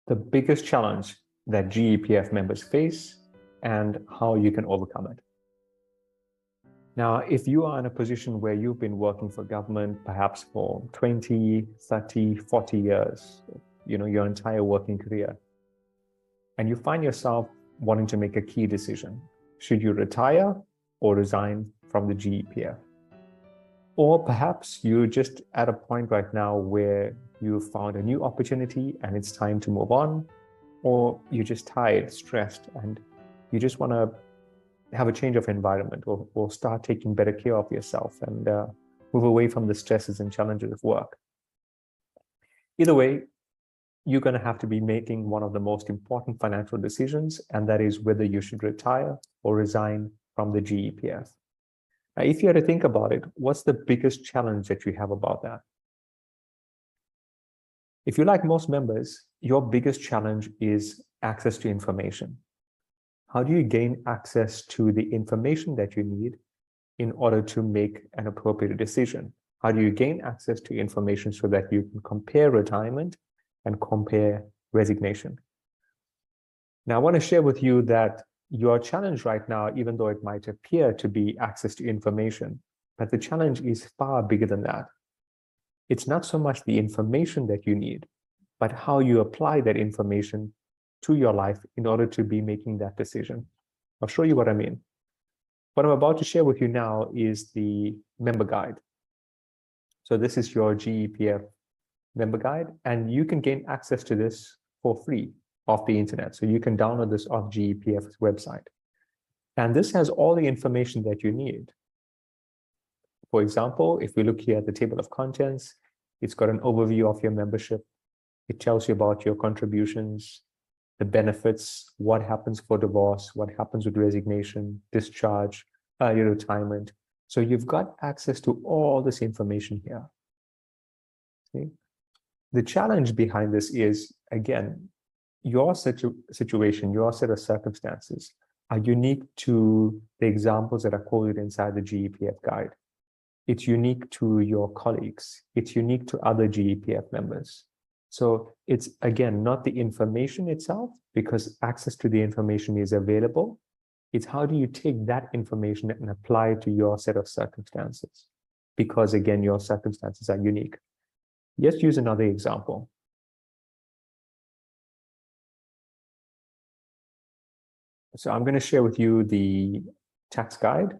the biggest challenge that GEPF members face, and how you can overcome it. Now, if you are in a position where you've been working for government, perhaps for 20, 30, 40 years, your entire working career, and you find yourself wanting to make a key decision, should you retire or resign from the GEPF? Or perhaps you're just at a point right now where you found a new opportunity and it's time to move on, or you're just tired, stressed, and you just want to have a change of environment or start taking better care of yourself and move away from the stresses and challenges of work. Either way, you're going to have to be making one of the most important financial decisions, and that is whether you should retire or resign from the GEPF. Now, if you had to think about it, what's the biggest challenge that you have about that? If you're like most members, your biggest challenge is access to information. How do you gain access to the information that you need in order to make an appropriate decision? How do you gain access to information so that you can compare retirement and compare resignation? Now, I want to share with you that your challenge right now, even though it might appear to be access to information, but the challenge is far bigger than that. It's not so much the information that you need, but how you apply that information to your life in order to be making that decision. I'll show you what I mean. What I'm about to share with you now is the member guide. So this is your GEPF member guide, and you can gain access to this for free off the internet. So you can download this off GEPF's website. And this has all the information that you need. For example, if we look here at the table of contents, it's got an overview of your membership. It tells you about your contributions, the benefits, what happens for divorce, what happens with resignation, discharge, early retirement. So you've got access to all this information here. See? The challenge behind this is, again, your situation, your set of circumstances are unique to the examples that are quoted inside the GEPF guide. It's unique to your colleagues. It's unique to other GEPF members. So it's, again, not the information itself, because access to the information is available. It's how do you take that information and apply it to your set of circumstances? Because, again, your circumstances are unique. Let's use another example. So I'm going to share with you the tax guide.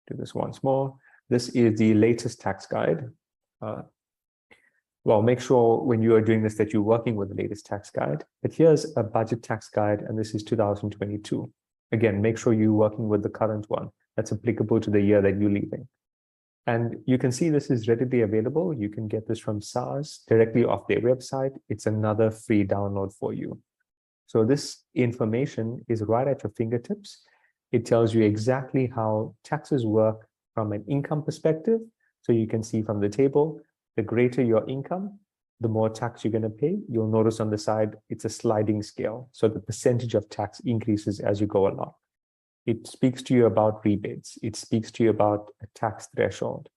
Do this once more. This is the latest tax guide. Well, make sure when you are doing this that you're working with the latest tax guide. But here's a budget tax guide, and this is 2022. Again, make sure you're working with the current one that's applicable to the year that you're leaving. And you can see this is readily available. You can get this from SARS directly off their website. It's another free download for you. So this information is right at your fingertips. It tells you exactly how taxes work from an income perspective. So you can see from the table, the greater your income, the more tax you're going to pay. You'll notice on the side, it's a sliding scale. So the percentage of tax increases as you go along. It speaks to you about rebates. It speaks to you about a tax threshold.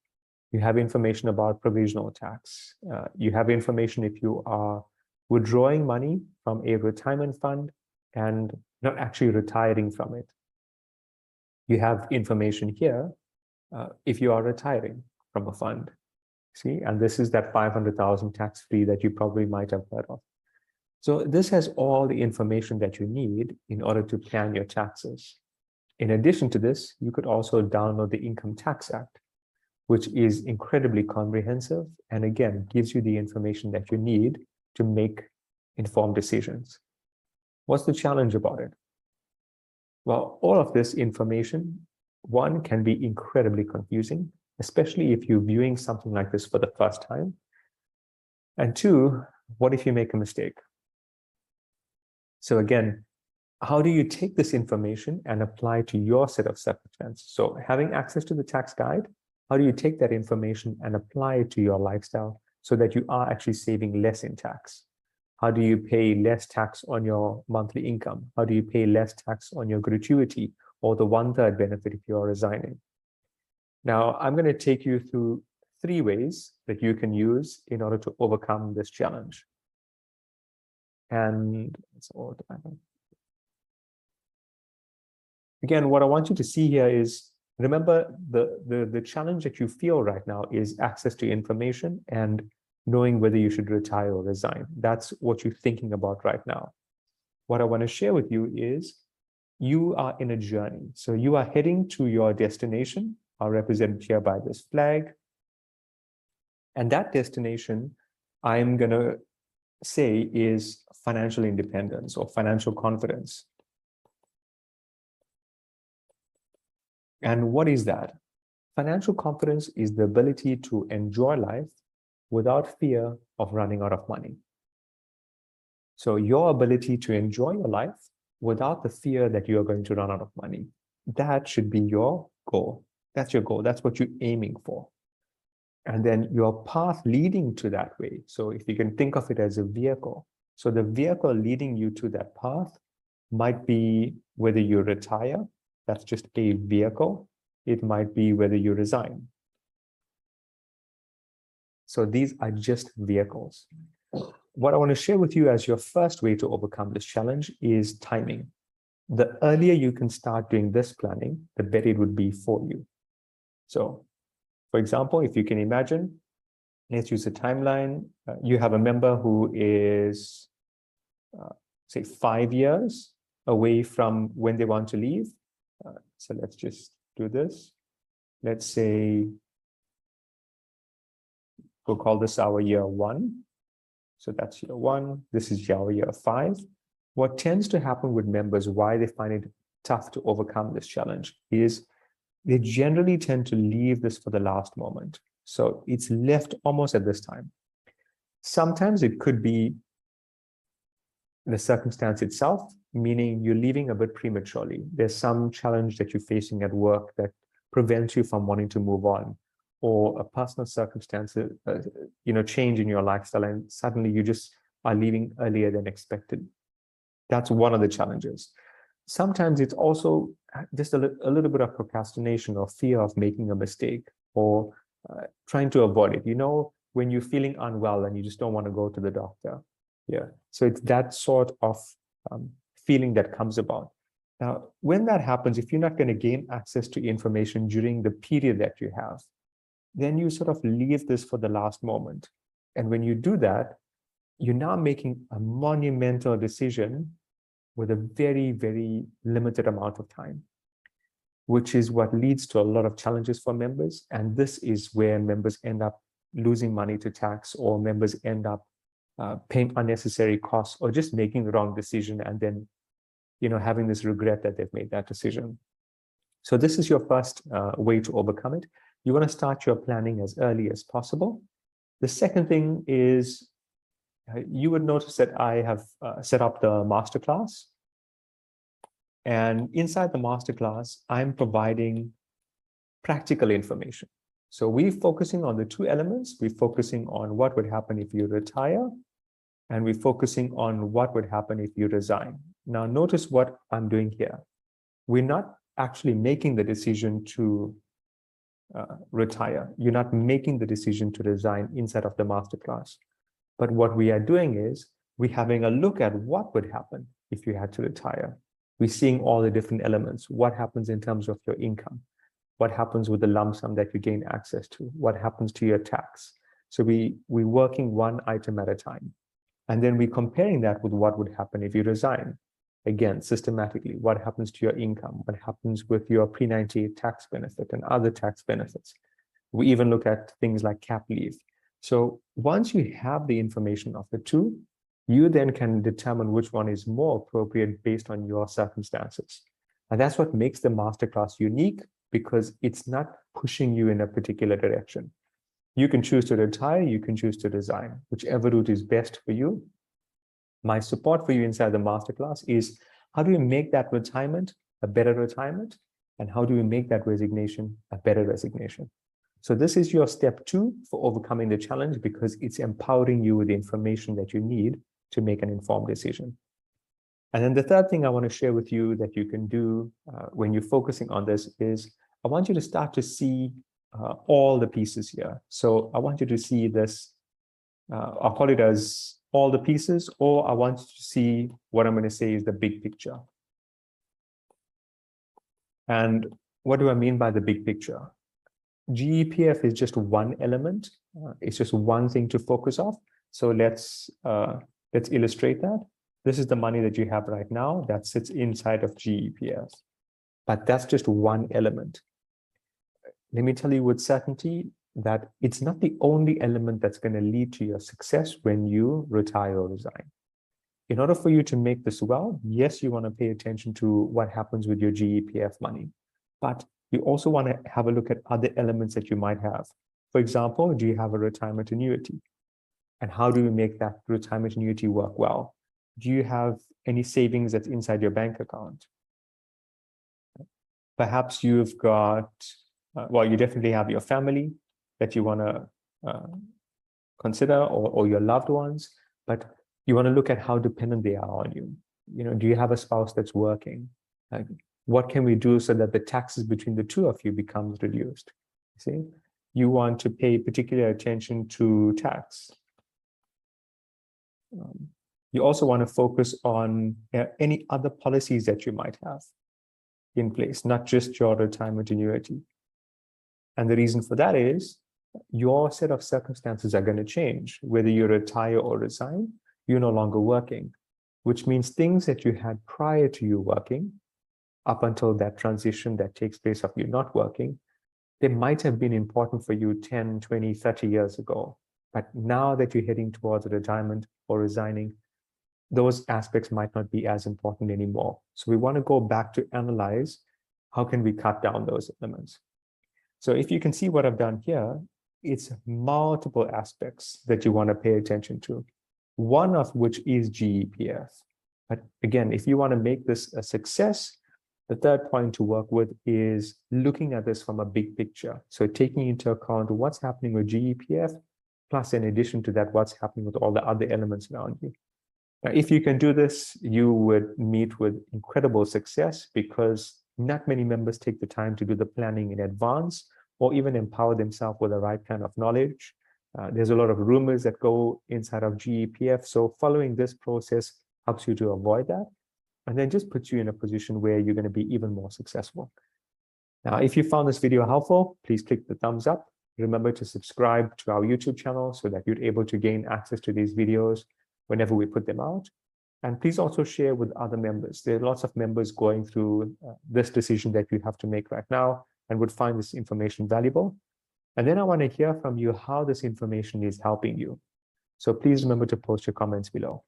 You have information about provisional tax. You have information if you are withdrawing money from a retirement fund and not actually retiring from it. You have information here if you are retiring from a fund. See, and this is that 500,000 tax-free that you probably might have heard of. So this has all the information that you need in order to plan your taxes. In addition to this, you could also download the Income Tax Act, which is incredibly comprehensive and, again, gives you the information that you need to make informed decisions. What's the challenge about it? Well, all of this information, one, can be incredibly confusing, especially if you're viewing something like this for the first time. And two, what if you make a mistake? So again, how do you take this information and apply it to your set of circumstances? So having access to the tax guide, how do you take that information and apply it to your lifestyle so that you are actually saving less in tax? How do you pay less tax on your monthly income? How do you pay less tax on your gratuity or the 1/3 benefit if you're resigning? Now, I'm going to take you through 3 ways that you can use in order to overcome this challenge. And it's all done. Again, what I want you to see here is, remember the challenge that you feel right now is access to information and knowing whether you should retire or resign. That's what you're thinking about right now. What I want to share with you is you are in a journey. So you are heading to your destination, are represented here by this flag. And that destination, I'm going to say, is financial independence or financial confidence. And what is that? Financial confidence is the ability to enjoy life without fear of running out of money. So your ability to enjoy your life without the fear that you are going to run out of money, that should be your goal. That's your goal. That's what you're aiming for. And then your path leading to that way. So if you can think of it as a vehicle. So the vehicle leading you to that path might be whether you retire. That's just a vehicle. It might be whether you resign. So these are just vehicles. What I want to share with you as your first way to overcome this challenge is timing. The earlier you can start doing this planning, the better it would be for you. So, for example, if you can imagine, let's use a timeline. You have a member who is, say, 5 years away from when they want to leave. So let's just do this. Let's say we'll call this our year 1. So that's year 1. This is our year 5. What tends to happen with members, why they find it tough to overcome this challenge, is they generally tend to leave this for the last moment. So it's left almost at this time. Sometimes it could be the circumstance itself, meaning you're leaving a bit prematurely. There's some challenge that you're facing at work that prevents you from wanting to move on, or a personal circumstance, change in your lifestyle, and suddenly you just are leaving earlier than expected. That's one of the challenges. Sometimes it's also just a little bit of procrastination or fear of making a mistake, or trying to avoid it. You know, when you're feeling unwell and you just don't want to go to the doctor. Yeah. So it's that sort of feeling that comes about. Now, when that happens, if you're not going to gain access to information during the period that you have, then you sort of leave this for the last moment. And when you do that, you're now making a monumental decision with a very, very limited amount of time, which is what leads to a lot of challenges for members. And this is where members end up losing money to tax, or members end up paying unnecessary costs, or just making the wrong decision and then, having this regret that they've made that decision. So this is your first way to overcome it. You want to start your planning as early as possible. The second thing is, you would notice that I have set up the Masterclass. And inside the Masterclass, I'm providing practical information. So we're focusing on the 2 elements. We're focusing on what would happen if you retire, and we're focusing on what would happen if you resign. Now, notice what I'm doing here. We're not actually making the decision to retire. You're not making the decision to resign inside of the Masterclass. But what we are doing is we're having a look at what would happen if you had to retire. We're seeing all the different elements. What happens in terms of your income? What happens with the lump sum that you gain access to? What happens to your tax? So we're working one item at a time. And then we're comparing that with what would happen if you resign. Again, systematically, what happens to your income? What happens with your pre-98 tax benefit and other tax benefits? We even look at things like cap leave. So once you have the information of the 2, you then can determine which one is more appropriate based on your circumstances. And that's what makes the Masterclass unique, because it's not pushing you in a particular direction. You can choose to retire, you can choose to resign, whichever route is best for you. My support for you inside the Masterclass is, how do we make that retirement a better retirement? And how do we make that resignation a better resignation? So this is your step 2 for overcoming the challenge, because it's empowering you with the information that you need to make an informed decision. And then the third thing I want to share with you that you can do when you're focusing on this is, I want you to start to see all the pieces here. So I want you to see this, I'll call it as all the pieces, or I want you to see what I'm going to say is the big picture. And what do I mean by the big picture? GEPF is just one element. It's just one thing to focus on. So let's illustrate that. This is the money that you have right now that sits inside of GEPF. But that's just one element. Let me tell you with certainty that it's not the only element that's going to lead to your success when you retire or resign. In order for you to make this well, yes, you want to pay attention to what happens with your GEPF money, but you also want to have a look at other elements that you might have. For example, do you have a retirement annuity? And how do you make that retirement annuity work well? Do you have any savings that's inside your bank account? Perhaps you've got, well, you definitely have your family that you want to consider, or your loved ones, but you want to look at how dependent they are on you. You know, do you have a spouse that's working? Like, what can we do so that the taxes between the two of you becomes reduced? See, you want to pay particular attention to tax. You also want to focus on any other policies that you might have in place, not just your retirement annuity. And the reason for that is your set of circumstances are going to change. Whether you retire or resign, you're no longer working, which means things that you had prior to you working, up until that transition that takes place of you not working, they might have been important for you 10, 20, 30 years ago. But now that you're heading towards retirement or resigning, those aspects might not be as important anymore. So we want to go back to analyze how can we cut down those elements. So if you can see what I've done here, it's multiple aspects that you want to pay attention to, one of which is GEPF. But again, if you want to make this a success, the third point to work with is looking at this from a big picture. So taking into account what's happening with GEPF, plus in addition to that, what's happening with all the other elements around you. Now, if you can do this, you would meet with incredible success, because not many members take the time to do the planning in advance or even empower themselves with the right kind of knowledge. There's a lot of rumors that go inside of GEPF. So following this process helps you to avoid that, and then just puts you in a position where you're going to be even more successful. Now, if you found this video helpful, please click the thumbs up. Remember to subscribe to our YouTube channel so that you're able to gain access to these videos whenever we put them out. And please also share with other members. There are lots of members going through this decision that you have to make right now and would find this information valuable. And then I want to hear from you how this information is helping you. So please remember to post your comments below.